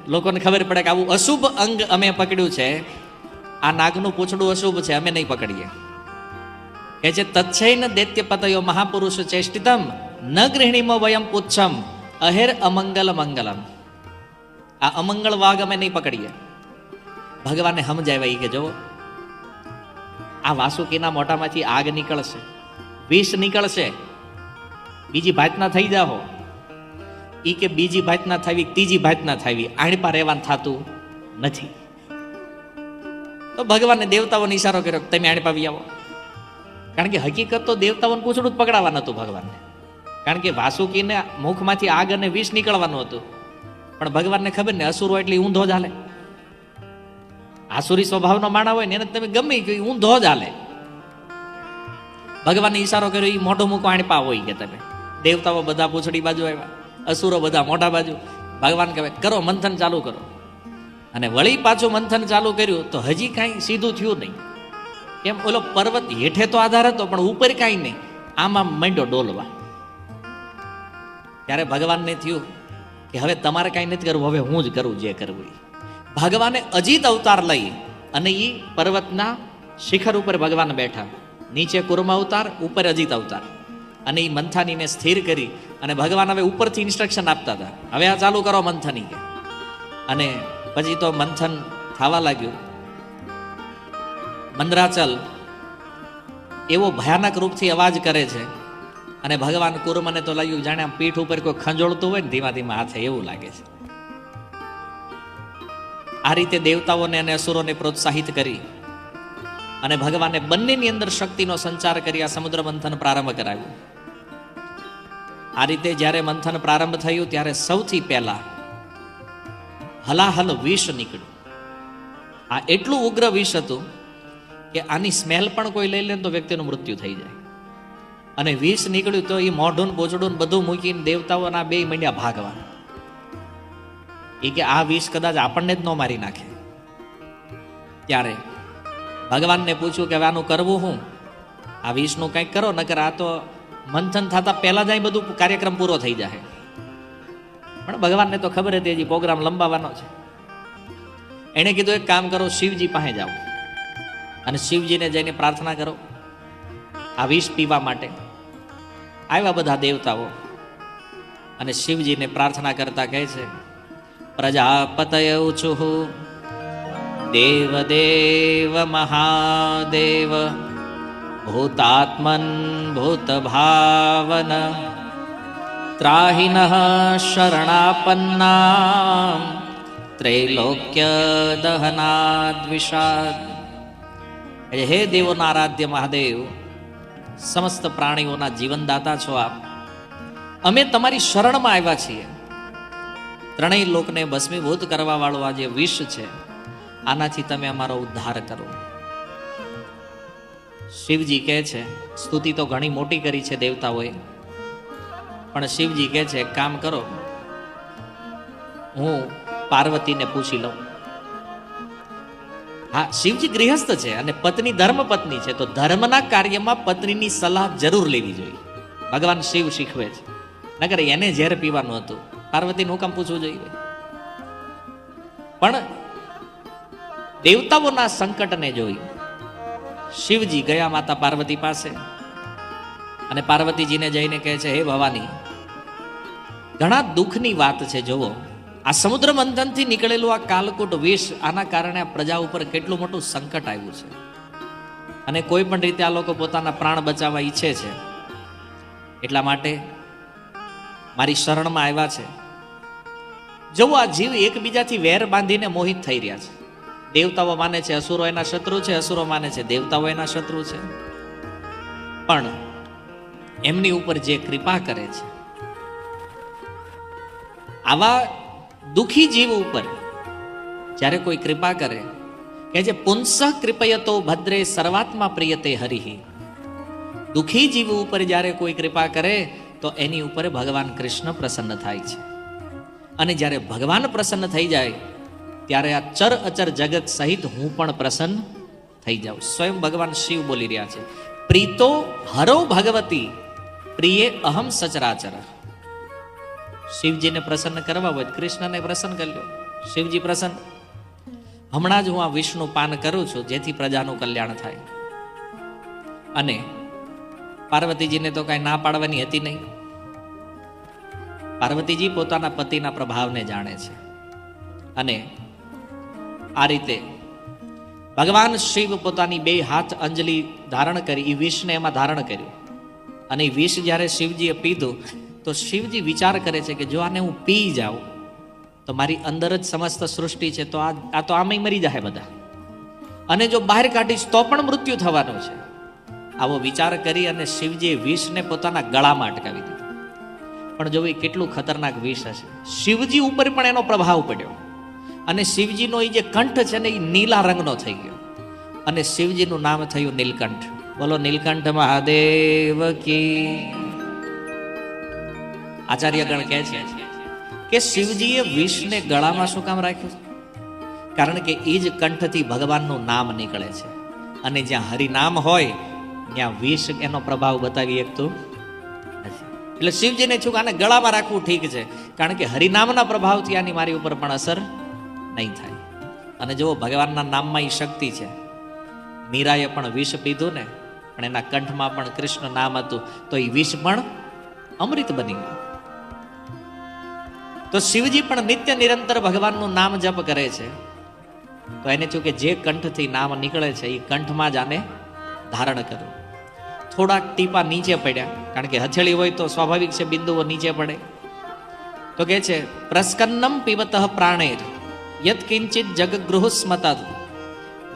લોકોને ખબર પડે કે આવું અશુભ અંગ અમે પકડ્યું છે, આ નાગનું પૂંછડું અશુભ છે, અમે નહીં પકડીએ. કે છે તચ્છૈન દૈત્ય પતયો મહાપુરુષ ચેષ્ટિતમ ન ગૃહિણીમો વયમ પુચ્છમ અહેર અમંગલ મંગલમ. આ અમંગળ વાઘ અમે નહીં પકડીએ. ભગવાનને સમજાવ્યા કે જો આ વાસુકીના મોઢામાંથી આગ નીકળશે, વિષ નીકળશે, બીજી ભાતના થઈ જાઓ. ઈ કે બીજી ભાતના થવી, ત્રીજી ભાતના થવી, આણપા રહેવાનું થતું નથી. તો ભગવાનને દેવતાઓને ઈશારો કર્યો તમે આણપા વી આવો. કારણ કે હકીકત તો દેવતાઓને પૂછડું જ પકડાવાનું હતું ભગવાનને. કારણ કે વાસુકીને મુખમાંથી આગ અને વિષ નીકળવાનું હતું. પણ ભગવાનને ખબર ને અસુરો એટલે ઊંધો જ હાલે. આસુરી સ્વભાવનો માણા હોય ને એને તમે ગમે કે ઊંધો જ હાલે. ભગવાનને ઈશારો કર્યો એ મોઢું મૂકો આણપા હોય કે તમે. દેવતાઓ બધા પૂંછડી બાજુ આવ્યા, અસુરો બધા મોઢા બાજુ. ભગવાન કહે કરો મંથન ચાલુ કરો. અને વળી પાછું મંથન ચાલુ કર્યું તો હજી કાંઈ સીધું થયું નહીં. કેમ ઓલો પર્વત હેઠે તો આધાર હતો પણ ઉપર કાંઈ નહીં. આમાં માંડ્યો ડોલવા. ત્યારે ભગવાનને થયું કે હવે તમારે કાંઈ નથી કરવું, હવે હું જ કરું જે કરવું. ભગવાને અજીત અવતાર લઈ અને એ પર્વતના શિખર ઉપર ભગવાન બેઠા. નીચે કુર્મા અવતાર, ઉપર અજીત અવતાર. અને એ મંથાનીને સ્થિર કરી અને ભગવાન હવે ઉપરથી ઇન્સ્ટ્રક્શન આપતા હતા, હવે આ ચાલુ કરો મંથની કે. અને પછી તો મંથન થવા લાગ્યું. મંદરાચલ એવો ભયાનક રૂપથી અવાજ કરે છે અને ભગવાન કુર્મને તો લાગ્યું જાણે આમ પીઠ ઉપર કોઈ ખંજોળતું હોય ને ધીમા ધીમા હાથે, એવું લાગે છે. આ રીતે દેવતાઓને અને અસુરોને પ્રોત્સાહિત કરી અને ભગવાને બંનેની અંદર શક્તિનો સંચાર કરી આ સમુદ્ર મંથન પ્રારંભ કરાવ્યું. આ રીતે જ્યારે મંથન પ્રારંભ થયું ત્યારે સૌથી પહેલા હલાહલ વિષ નીકળ્યું. આ એટલું ઉગ્ર વિષ હતું કે આની સ્મેલ પણ કોઈ લઈ લે તો વ્યક્તિનું મૃત્યુ થઈ જાય. અને વિષ નીકળ્યું તો એ મોઢું પોચડું બધું મૂકીને દેવતાઓના બે મંડ્યા ભાગવા. એ કે આ વિષ કદાચ આપણને જ ન મારી નાખે. ત્યારે ભગવાનને પૂછ્યું કે હવે આનું કરવું હું, આ વિષનું કંઈક કરો, નકર આ તો મંથન થતા પહેલા જ અહીં બધું કાર્યક્રમ પૂરો થઈ જાય. પણ ભગવાનને તો ખબર હતી હજી પ્રોગ્રામ લંબાવવાનો છે. એણે કીધું એક કામ કરો, શિવજી પાસે જાઓ અને શિવજીને જઈને પ્રાર્થના કરો આ વિષ પીવા માટે. આવ્યા બધા દેવતાઓ અને શિવજીને પ્રાર્થના કરતા કહે છે પ્રજાપતય ઉચુઃ દેવ દેવ મહાદેવ ભૂતાત્મન ભૂત ભાવન ત્રાહિનઃ શરણાપન્ના ત્રૈલોક્ય દહનાદ્વિષાદ. હે દેવોના આરાધ્ય મહાદેવ, સમસ્ત પ્રાણીઓના જીવનદાતા છો આપ. અમે તમારી શરણમાં આવ્યા છીએ. ત્રણેય લોકને ભસ્મીભૂત કરવા વાળું આ જે વિષ છે આનાથી તમે અમારો ઉદ્ધાર કરો. શિવજી કહે છે, સ્તુતિ તો ઘણી મોટી કરી છે દેવતાઓએ, પણ શિવજી કહે છે એક કામ કરો, હું પાર્વતીને પૂછી લઉં. હા, શિવજી ગૃહસ્થ છે અને પત્ની ધર્મ પત્ની છે, તો ધર્મના કાર્યમાં પત્નીની સલાહ જરૂર લેવી જોઈએ. ભગવાન શિવ શીખવે છે. નકર એને ઝેર પીવાનું હતું, પાર્વતીનું હુકમ પૂછવું જોઈએ. પણ દેવતાઓના સંકટને જોઈ શિવજી ગયા માતા પાર્વતી પાસે અને પાર્વતીજીને જઈને કહે છે હે ભવાની, ઘણા દુઃખની વાત છે. જોવો, આ સમુદ્ર મંથનથી નીકળેલું આ કાલકૂટ વિષ, આના કારણે આ પ્રજા ઉપર કેટલું મોટું સંકટ આવ્યું છે અને કોઈ પણ રીતે આ લોકો પોતાના પ્રાણ બચાવવા ઈચ્છે છે. એટલા માટે મારી શરણમાં આવ્યા છે. જુઓ, આ જીવ એકબીજાથી વેર બાંધીને મોહિત થઈ રહ્યા છે. દેવતાઓ માને છે અસુરો એના શત્રુ છે, અસુરો માને છે દેવતાઓ એના શત્રુ છે. પણ એમની ઉપર જે કૃપા કરે છે, આવા દુખી જીવ ઉપર જ્યારે કોઈ કૃપા કરે, કે જે પુંસઃ કૃપયતો ભદ્રે સર્વાત્મા પ્રિયતે હરિ. દુખી જીવ ઉપર જ્યારે કોઈ કૃપા કરે તો એની ઉપર ભગવાન કૃષ્ણ પ્રસન્ન થાય છે. અને જ્યારે ભગવાન પ્રસન્ન થઈ જાય ત્યારે આ ચર અચર જગત સહિત હું પણ પ્રસન્ન થઈ જાઉં. સ્વયં ભગવાન શિવ બોલી રહ્યા છે, પ્રીતો હરો ભગવતી પ્રિય અહમ સચરાચર. શિવજીને પ્રસન્ન કરવા હોય કૃષ્ણને પ્રસન્ન કરી લો. શિવજી પ્રસન્ન, હમણાં જ હું આ વિષનું પાન કરું છું જેથી પ્રજાનું કલ્યાણ થાય. અને પાર્વતીજીને તો કાંઈ ના પાડવાની હતી નહીં. પાર્વતીજી પોતાના પતિના પ્રભાવને જાણે છે. અને આ રીતે ભગવાન શિવ પોતાની બે હાથ અંજલિ ધારણ કરી એ વિષને એમાં ધારણ કર્યું. અને એ વિષ જ્યારે શિવજીએ પીધું તો શિવજી વિચાર કરે છે કે જો આને હું પી જાઉં તો મારી અંદર જ સમસ્ત સૃષ્ટિ છે, તો આ તો આમે મરી જાય બધા, અને જો બહાર કાઢીશ તો પણ મૃત્યુ થવાનું છે. આવો વિચાર કરી અને શિવજીએ વિષને પોતાના ગળામાં અટકાવી દીધું. પણ જો એ કેટલું ખતરનાક વિષ હશે. શિવજી ઉપર પણ એનો પ્રભાવ પડ્યો અને શિવજીનો એ જે કંઠ છે ને એ નીલા રંગનો થઈ ગયો અને શિવજીનું નામ થયું નીલકંઠ. બોલો નીલકંઠ મહાદેવ કી. આચાર્યગણ કહે છે કે શિવજીએ વિષને ગળામાં શું કામ રાખ્યું? કારણ કે એ જ કંઠથી ભગવાનનું નામ નીકળે છે, અને જ્યાં હરિનામ હોય ત્યાં વિષ એનો પ્રભાવ બતાવી શકતું નથી. એટલે શિવજીને છું કે આને ગળામાં રાખવું ઠીક છે, કારણ કે હરિનામના પ્રભાવથી આની મારી ઉપર પણ અસર નહીં થાય. અને જુઓ, ભગવાનના નામમાં એ શક્તિ છે. મીરાએ પણ વિષ પીધું ને, પણ એના કંઠમાં પણ કૃષ્ણ નામ હતું, તો એ વિષ પણ અમૃત બની ગયું. તો શિવજી પણ નિત્ય નિરંતર ભગવાનનું નામ જપ કરે છે. તો એને થયું કે જે કંઠથી નામ નીકળે છે એ કંઠમાં જ આને ધારણ કર્યું. થોડાક ટીપા નીચે પડ્યા, કારણ કે હથેળી હોય તો સ્વાભાવિક છે બિંદુઓ નીચે પડે. તો કે છે પ્રસ્કન્નમ પીવતઃ પ્રાણેર યત કિંચિત જગગૃહ સ્મતદ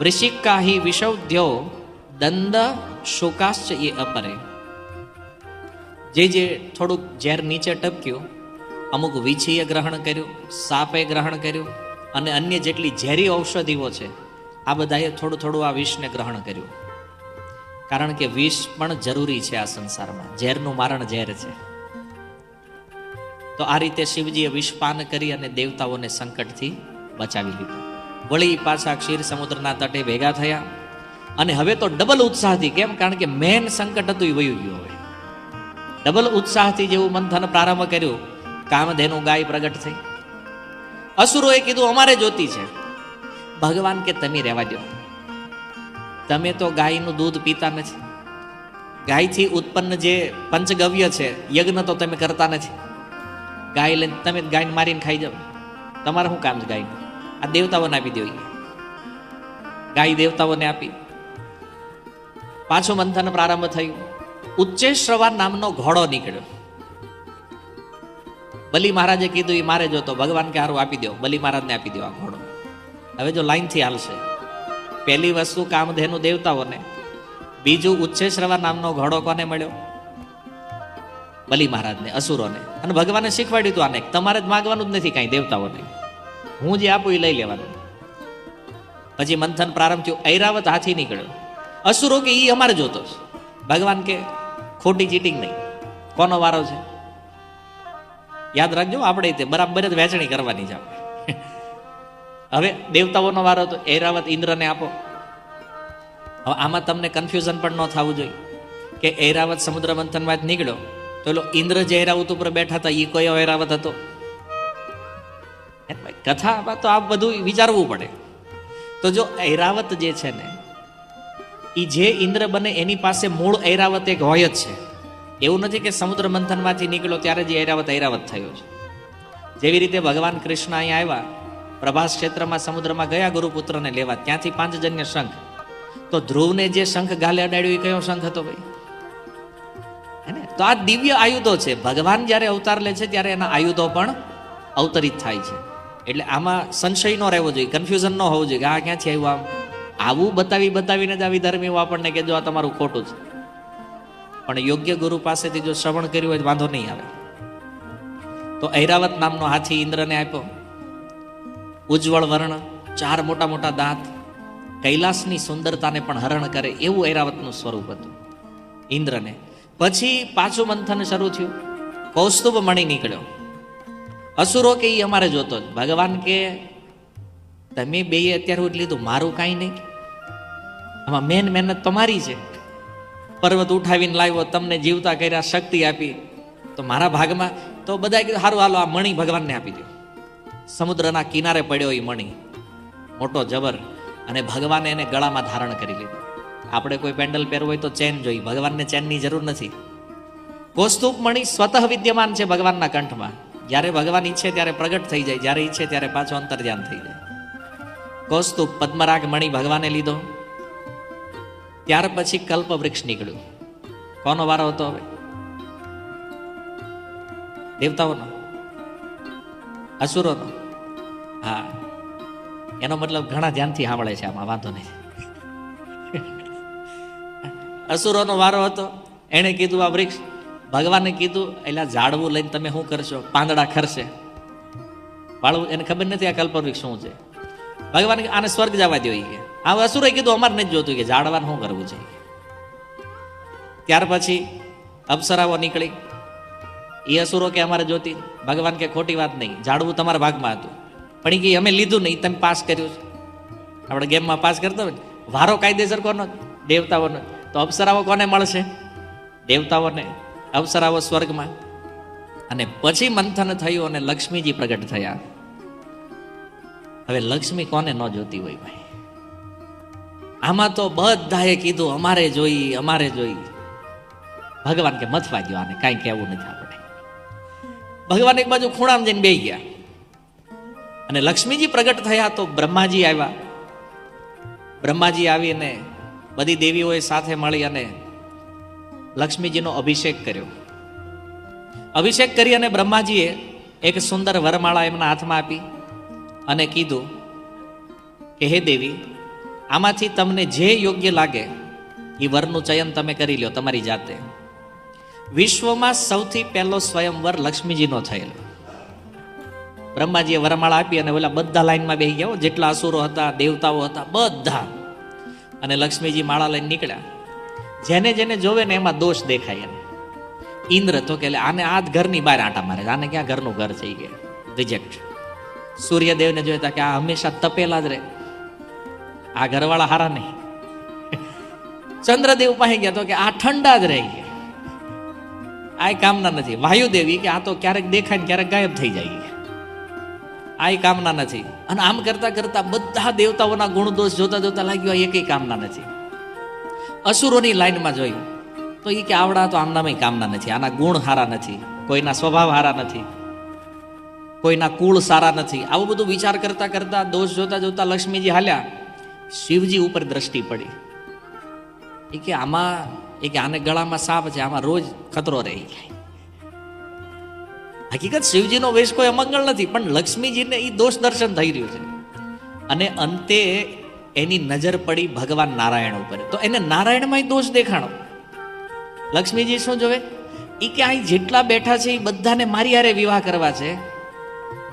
વૃષિકાહી વિષૌધ્યો દંડ શોકાશ્ચ એ અપરે. જે થોડુંક ઝેર નીચે ટપક્યું, અમુક વીછીએ ગ્રહણ કર્યું, સાપે ગ્રહણ કર્યું, અને અન્ય જેટલી ઝેરી ઔષધિઓ છે આ બધાએ થોડું થોડું આ વિષને ગ્રહણ કર્યું. કારણ કે વિષ પણ જરૂરી છે આ સંસારમાં. ઝેરનું મારણ ઝેર છે. તો આ રીતે શિવજીએ વિષપાન કરી અને દેવતાઓને સંકટથી બચાવી લીધા. વળી પાછા ક્ષીર સમુદ્રના તટે ભેગા થયા. અને હવે તો ડબલ ઉત્સાહથી, કેમ? કારણ કે મેન સંકટ હતું એ વયું ગયું. હવે ડબલ ઉત્સાહથી જેવું મંથન પ્રારંભ કર્યું, કામધેનુ ગાય પ્રગટ થઈ. અસુરોએ કીધું અમારે જોતી છે. ભગવાન કે તમે રહેવા દો, તમે તો ગાયનું દૂધ પીતા નથી. ગાયથી ઉત્પન્ન જે પંચગવ્ય છે, યજ્ઞ તો તમે કરતા નથી. ગાય લઈને તમે ગાયને મારીને ખાઈ જાવ, તમારે શું કામ છે ગાયનું? આ દેવતાઓને આપી દો. ગાય દેવતાઓને આપી. પાછું મંથન પ્રારંભ થયું. ઉચ્ચેશ્રવા નામનો ઘોડો નીકળ્યો. બલિ મહારાજે કીધું એ મારે જોતો. ભગવાન કે હારું આપી દો, બલિ મહારાજને આપી દો આ ઘોડો. હવે જો લાઈનથી હાલશે. પહેલી વસ્તુ કામધેનુ દેવતાઓને, બીજું ઉચ્ચેશ્રવા નામનો ઘોડો કોને મળ્યો? બલિ મહારાજને, અસુરોને. અને ભગવાને શીખવાડ્યું હતું આને, તમારે જ માગવાનું જ નથી કાંઈ દેવતાઓને, હું જે આપું એ લઈ લેવાનું. પછી મંથન પ્રારંભ થયું. ઐરાવત હાથી નીકળ્યો. અસુરો કે ઈ અમારે જોતો છે. ભગવાન કે ખોટી ચીટિંગ નહીં, કોનો વારો છે? યાદ રાખજો, આપણે તે બરાબર જ વહેંચણી કરવાની છે આપણે. હવે દેવતાઓનો વારો તો ઐરાવત ઇન્દ્રને આપો. હવે આમાં તમને કન્ફ્યુઝન પણ ન થવું જોઈએ કે ઐરાવત સમુદ્ર મંથનમાં જ નીકળ્યો તો એલો ઇન્દ્ર જે ઐરાવત ઉપર બેઠા હતા એ કયો ઐરાવત હતો? કથામાં તો આ બધું વિચારવું પડે. તો જો ઐરાવત જે છે ને, એ જે ઇન્દ્ર બને એની પાસે મૂળ ઐરાવત એક હોય જ છે. એવું નથી કે સમુદ્ર મંથનમાંથી નીકળ્યો ત્યારે જે ઐરાવત થયો છે. જેવી રીતે ભગવાન કૃષ્ણ અહીંયા આવ્યા, પ્રભાસ ક્ષેત્રમાં સમુદ્રમાં ગયા ગુરુપુત્રને લેવા, ત્યાંથી પાંચજન્ય શંખ. તો ધ્રુવને જે શંખ ગાલે અડાડ્યો એ કયો શંખ હતો ભાઈ? હે ને? તો આ દિવ્ય આયુધો છે. ભગવાન જ્યારે અવતાર લે છે ત્યારે એના આયુધો પણ અવતરિત થાય છે. એટલે આમાં સંશય ન રહેવો જોઈએ, કન્ફ્યુઝન ન હોવું જોઈએ કે આ ક્યાંથી આવ્યું. આવું બતાવીને જ આવી ધર્મીઓ આપણને કે જો આ તમારું ખોટું છે. પણ યોગ્ય ગુરુ પાસેથી જો શ્રવણ કર્યું હોય તો વાંધો નહીં આવે. તો ઐરાવત નામનો હાથી ઇન્દ્રને આપ્યો. ઉજ્જવળ વર્ણ, 4 મોટા મોટા દાંત, કૈલાસની સુંદરતાને પણ હરણ કરે એવું ઐરાવતનું સ્વરૂપ હતું ઇન્દ્રને. પછી પાછું મંથન શરૂ થયું. કૌસ્તુભ મણિ નીકળ્યો. અસુરો કે એ અમારે જોતો જ. ભગવાન કે તમે બેય અત્યારે સુધી લીધું, મારું કાંઈ નહીં. આમાં મેન મહેનત તમારી છે. પર્વત ઉઠાવીને લાવ્યો, તમને જીવતા કર્યા, શક્તિ આપી, તો મારા ભાગમાં તો બધા કીધું સારું હાલો આ મણિ ભગવાનને આપી દો. સમુદ્રના કિનારે પડ્યો એ મણી, મોટો જબર, અને ભગવાને એને ગળામાં ધારણ કરી લીધો. આપણે કોઈ પેન્ડલ પહેરવું હોય તો ચેન જોઈએ, ભગવાનને ચેનની જરૂર નથી. કૌસ્તુભ મણી સ્વતઃ વિદ્યમાન છે ભગવાનના કંઠમાં. જ્યારે ભગવાન ઈચ્છે ત્યારે પ્રગટ થઈ જાય, જ્યારે ઈચ્છે ત્યારે પાછો અંતર્ધ્યાન થઈ જાય. કૌસ્તુભ પદ્મરાગ મણી ભગવાને લીધો. ત્યાર પછી કલ્પ વૃક્ષ નીકળ્યું. કોનો વારો હતો હવે? દેવતાઓનો? અસુરોનો? હા, એનો મતલબ ઘણા ધ્યાનથી સાંભળે છે, આમાં વાંધો નહીં. અસુરોનો વારો હતો. એણે કીધું આ વૃક્ષ, ભગવાને કીધું એટલે ઝાડવું લઈને તમે શું કરશો? પાંદડા ખરશે, વાળવું. એને ખબર નથી આ કલ્પવૃક્ષ શું છે. ભગવાન આને સ્વર્ગ જવા દો. આ અસુરે કીધું અમારે નથી જોતું, કે ઝાડવાને શું કરવું છે. ત્યાર પછી અપ્સરાઓ નીકળી. એ અસુરો કે અમારે જોતી. ભગવાન કે ખોટી વાત નહીં, ઝાડવું તમારા ભાગમાં હતું, પણ એ કે અમે લીધું નહીં, તમે પાસ કર્યું છે. આપણે ગેમમાં પાસ કરતા હોય ને, વારો કાયદેસર કોનો? દેવતાઓનો. તો અપ્સરાઓ કોને મળશે? દેવતાઓને. અપ્સરાઓ સ્વર્ગમાં. અને પછી મંથન થયું અને લક્ષ્મીજી પ્રગટ થયા. હવે લક્ષ્મી કોને ન જોતી હોય ભાઈ? આમાં તો બધાએ કીધું અમારે જોઈ, અમારે જોઈ. ભગવાન કે મથવા દો આને, કાંઈ કહેવું નથી આપણે. ભગવાન એક બાજુ ખૂણામાં જઈને બેસી ગયા. અને લક્ષ્મીજી પ્રગટ થયા તો બ્રહ્માજી આવ્યા. બ્રહ્માજી આવીને બધી દેવીઓએ સાથે મળી અને લક્ષ્મીજીનો અભિષેક કર્યો. અભિષેક કરી અને બ્રહ્માજીએ એક સુંદર વરમાળા એમના હાથમાં આપી અને કીધું કે હે દેવી, આમાંથી તમને જે યોગ્ય લાગે એ વરનું ચયન તમે કરી લો તમારી જાતે. વિશ્વમાં સૌથી પહેલો સ્વયંવર લક્ષ્મીજીનો થયેલો. બ્રહ્માજીએ વરમાળા આપી અને ઓલા બધા લાઈનમાં બેસી ગયા, જેટલા અસુરો હતા, દેવતાઓ હતા, બધા. અને લક્ષ્મીજી માળા લઈને નીકળ્યા. જેને જેને જોવે ને એમાં દોષ દેખાય એને. ઇન્દ્ર તો કે આને આ ઘરની બહાર આંટા મારે, આને ક્યાં ઘરનું ઘર છે કે રિજેક્ટ. સૂર્યદેવને જોયા કે આ હંમેશા તપેલા જ રહે, આ ઘરવાળા હારા નહીં. ચંદ્રદેવ પાસે ગયા તો કે આ ઠંડા જ રહી ગયા, આ કામના નથી. વાયુદેવી કે આ તો ક્યારેક દેખાય ને ક્યારેક ગાયબ થઈ જાય, આ કામના નથી. અને આમ કરતા કરતા બધા દેવતાઓના ગુણ દોષ જોતા જોતા લાગ્યું આ કઈ કામના નથી. અસુરોની લાઈનમાં જોયું તો એ કે આવડા તો આમનામાં કામના નથી, આના ગુણ સારા નથી, કોઈના સ્વભાવ સારા નથી, કોઈના કુળ સારા નથી. આવું બધું વિચાર કરતા કરતા દોષ જોતા જોતા લક્ષ્મીજી હાલ્યા. શિવજી ઉપર દ્રષ્ટિ પડી. એ કે આમાં, એ કે આને ગળામાં સાપ છે, આમાં રોજ ખતરો રહી જાય. હકીકત શિવજીનો વેશ કોઈ અમંગળ નથી, પણ લક્ષ્મીજીને એ દોષ દર્શન થઈ રહ્યું છે. અને અંતે એની નજર પડી ભગવાન નારાયણ ઉપર. તો એને નારાયણમાં દોષ દેખાણો. લક્ષ્મીજી શું જોવે? એ કે અહીં જેટલા બેઠા છે એ બધાને મારી હારે વિવાહ કરવા છે,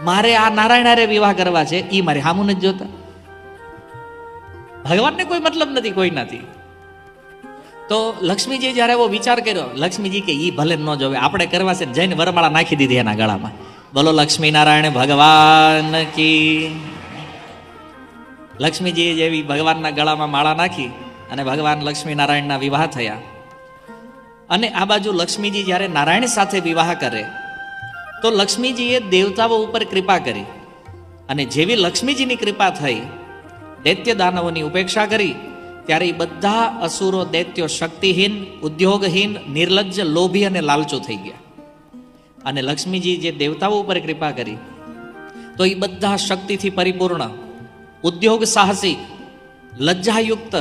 મારે આ નારાયણ હારે વિવાહ કરવા છે, એ મારે હામું નથી જોતા. ભગવાનને કોઈ મતલબ નથી કોઈનાથી. તો લક્ષ્મીજી જયારે એવો વિચાર કર્યો, લક્ષ્મીજી કે ઈ ભલે ન જોવે, આપણે કરવા છે, જઈને વરમાળા નાખી દીધી એના ગળામાં. બોલો લક્ષ્મી નારાયણ ભગવાન કી. લક્ષ્મીજી જેવી ભગવાનના ગળામાં માળા નાખી અને ભગવાન લક્ષ્મી નારાયણના વિવાહ થયા. અને આ બાજુ લક્ષ્મીજી જ્યારે નારાયણ સાથે વિવાહ કરે તો લક્ષ્મીજીએ દેવતાઓ ઉપર કૃપા કરી. અને જેવી લક્ષ્મીજીની કૃપા થઈ, દૈત્ય દાનવોની ઉપેક્ષા કરી, ત્યારે એ બધા અસુરો, દૈત્યો શક્તિહીન, ઉદ્યોગહીન, નિર્લજ્જ, લોભી અને લાલચુ થઈ ગયા. અને લક્ષ્મીજી જે દેવતાઓ ઉપર કૃપા કરી તો એ બધા શક્તિથી પરિપૂર્ણ, ઉદ્યોગ સાહસિક, લજ્જાયુક્ત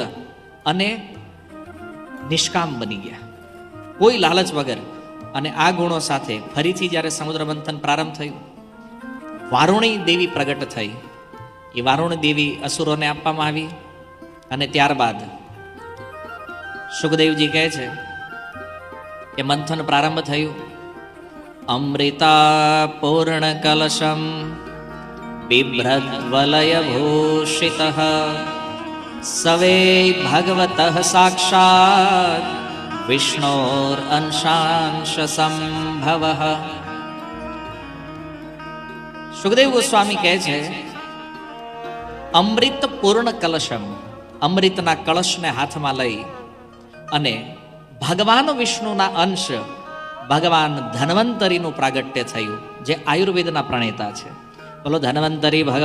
અને નિષ્કામ બની ગયા, કોઈ લાલચ વગર. અને આ ગુણો સાથે ફરીથી જ્યારે સમુદ્ર મંથન પ્રારંભ થયું, વારુણી દેવી પ્રગટ થઈ. એ વારુણી દેવી અસુરોને આપવામાં આવી. અને ત્યારબાદ સુખદેવજી કહે છે કે મંથન પ્રારંભ થયું. અમૃતા પૂર્ણ કલશમ બિભ્રદ વલય ભૂષિત સવે ભગવત સાક્ષાત વિષ્ણોર અંશાંશ સંભવ. સુખદેવ ગોસ્વામી કહે છે અમૃત પૂર્ણ કલશમ, અમૃતના કળશને હાથમાં લઈ અને ભગવાન વિષ્ણુના અંશ ભગવાન ધન્વંતરીનું પ્રાગટ્ય થયું, જે આયુર્વેદના પ્રણેતા છે. બોલો ધન્વંતરી ભગવાન